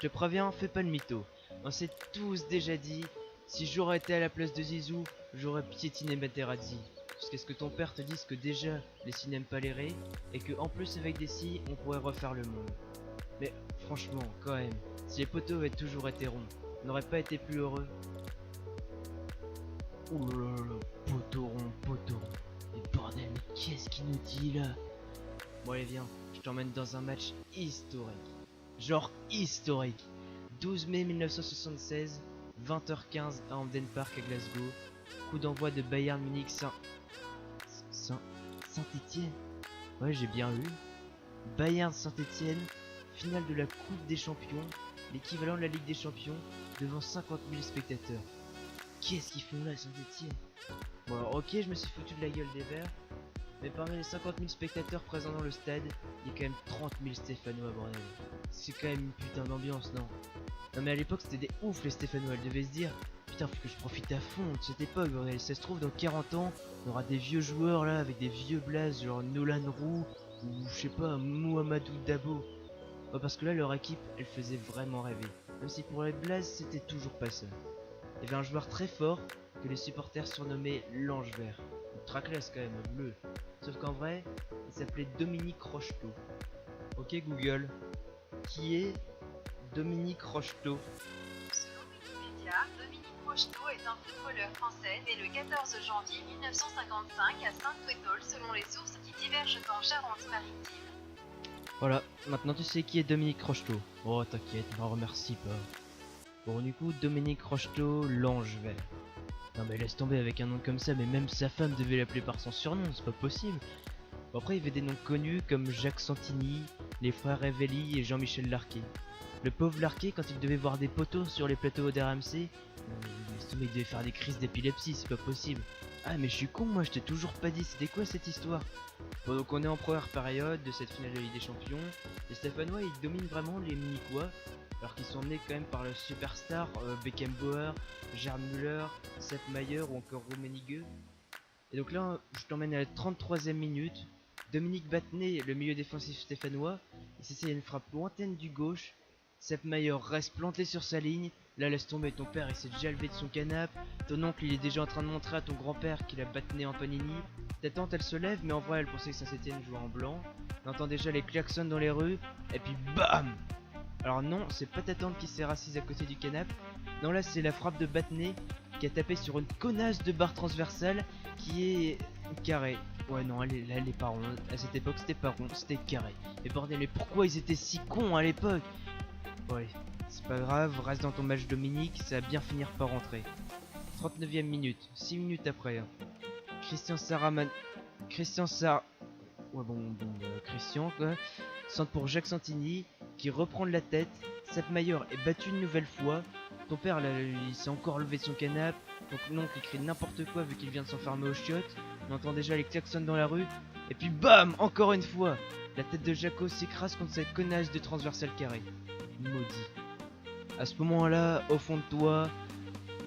te préviens, fais pas le mytho. On s'est tous déjà dit, si j'aurais été à la place de Zizou, j'aurais piétiné Materazzi. Jusqu'à ce que ton père te dise que déjà, les scies n'aiment pas les raies, et que en plus avec des scies, on pourrait refaire le monde. Mais franchement, quand même, si les poteaux avaient toujours été ronds, on n'aurait pas été plus heureux. Ouh là là, poteau rond, poteau rond. Mais bordel, mais qu'est-ce qu'il nous dit là? Bon allez viens, je t'emmène dans un match historique. Genre historique. 12 mai 1976, 20h15 à Hampden Park à Glasgow. Coup d'envoi de Bayern Munich Saint-Étienne. Ouais, j'ai bien lu. Bayern Saint-Étienne, finale de la Coupe des Champions, l'équivalent de la Ligue des Champions, devant 50 000 spectateurs. Qu'est-ce qu'ils font là, Saint-Étienne? Bon alors, ok, je me suis foutu de la gueule des Verts, mais parmi les 50 000 spectateurs présents dans le stade, il y a quand même 30 000 Stéphanois, bordel. C'est quand même une putain d'ambiance, non? Non mais à l'époque c'était des ouf les Stéphanois, elles devaient se dire putain faut que je profite à fond de cette époque, bordel. Ça se trouve dans 40 ans, on aura des vieux joueurs là avec des vieux blazes genre Nolan Roux ou je sais pas Mohamedou Dabo. Ouais, parce que là leur équipe elle faisait vraiment rêver. Même si pour les blazes c'était toujours pas ça. Il y avait un joueur très fort que les supporters surnommaient l'ange vert. Ultra classe quand même, bleu. Sauf qu'en vrai, il s'appelait Dominique Rocheteau. Ok Google, qui est Dominique Rocheteau? Selon Wikipédia, Dominique Rocheteau est un footballeur français né le 14 janvier 1955 à Saint-Ouétol selon les sources qui divergent en Charente-Maritime. Voilà, maintenant tu sais qui est Dominique Rocheteau. Oh t'inquiète, m'en remercie pas. Bon du coup, Dominique Rocheteau, l'ange vert. Non mais laisse tomber avec un nom comme ça, mais même sa femme devait l'appeler par son surnom, c'est pas possible. Bon, après il y avait des noms connus comme Jacques Santini, les frères Révelli et Jean-Michel Larquet. Le pauvre Larquet, quand il devait voir des poteaux sur les plateaux d'RMC, il devait faire des crises d'épilepsie, c'est pas possible. Ah mais je suis con, moi je t'ai toujours pas dit, c'était quoi cette histoire? Bon donc on est en première période de cette finale de Ligue des Champions, les Stéphanois ils dominent vraiment les Munichois, alors qu'ils sont emmenés quand même par le superstar Beckenbauer, Gerd Müller, Sepp Maier ou encore Rummenigge. Et donc là je t'emmène à la 33e minute, Dominique Battenet, le milieu défensif stéphanois, il s'essaye une frappe lointaine du gauche, Sepp Maier reste planté sur sa ligne. Là laisse tomber, ton père il s'est déjà levé de son canapé, ton oncle il est déjà en train de montrer à ton grand-père qu'il a Battenet en panini, ta tante elle se lève mais en vrai elle pensait que Saint-Étienne jouait en blanc, on entend déjà les klaxons dans les rues, et puis BAM! Alors non, c'est pas ta tante qui s'est rassise à côté du canapé, non là c'est la frappe de Battenet qui a tapé sur une connasse de barre transversale qui est carré. Ouais non, elle est pas ronde, à cette époque c'était pas rond, c'était carré. Mais bordel, mais pourquoi ils étaient si cons à l'époque? Ouais, c'est pas grave, reste dans ton match Dominique, ça va bien finir par rentrer. 39e minute, 6 minutes après. Hein. Christian Saraman... Christian Sar... Ouais Christian quoi. Centre pour Jacques Santini, qui reprend de la tête. Sepp Maier est battu une nouvelle fois. Ton père là, il s'est encore levé de son canapé. Donc l'oncle il crie n'importe quoi vu qu'il vient de s'enfermer aux chiottes. On entend déjà les klaxons dans la rue. Et puis BAM! Encore une fois! La tête de Jaco s'écrase contre cette connasse de transversale carré. Maudit. À ce moment-là, au fond de toi,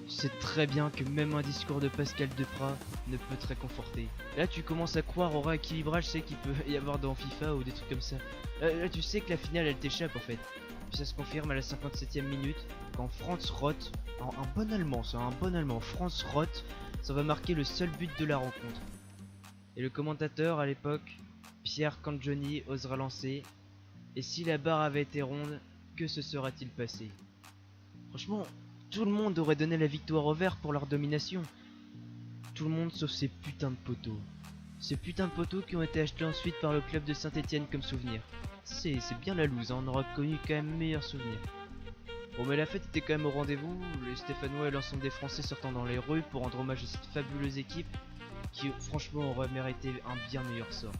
tu sais très bien que même un discours de Pascal Deprat ne peut te réconforter. Là, tu commences à croire au rééquilibrage, c'est qu'il peut y avoir dans FIFA ou des trucs comme ça. Là, tu sais que la finale, elle t'échappe en fait. Puis ça se confirme à la 57e minute, quand Franz Roth, un bon allemand, Franz Roth, ça va marquer le seul but de la rencontre. Et le commentateur à l'époque, Pierre Cangioni, osera lancer. Et si la barre avait été ronde, que se sera-t-il passé? Franchement, tout le monde aurait donné la victoire aux Verts pour leur domination. Tout le monde sauf ces putains de poteaux. Ces putains de poteaux qui ont été achetés ensuite par le club de Saint-Étienne comme souvenir. C'est bien la loose, hein, on aura connu quand même meilleur souvenir. Bon mais la fête était quand même au rendez-vous, les Stéphanois et l'ensemble des Français sortant dans les rues pour rendre hommage à cette fabuleuse équipe qui franchement aurait mérité un bien meilleur sort.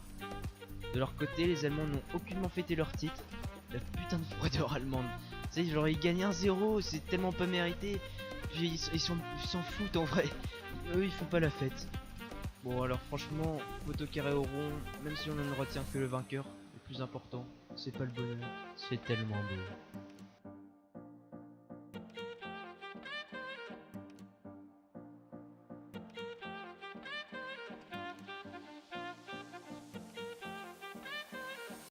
De leur côté, les Allemands n'ont aucunement fêté leur titre. La putain de froideur allemande. Tu sais, genre ils gagnent 1-0, c'est tellement pas mérité. Puis ils s'en foutent en vrai. Eux ils font pas la fête. Bon alors franchement, poteau carré au rond, même si on ne retient que le vainqueur, le plus important, c'est pas le bonheur, c'est tellement beau.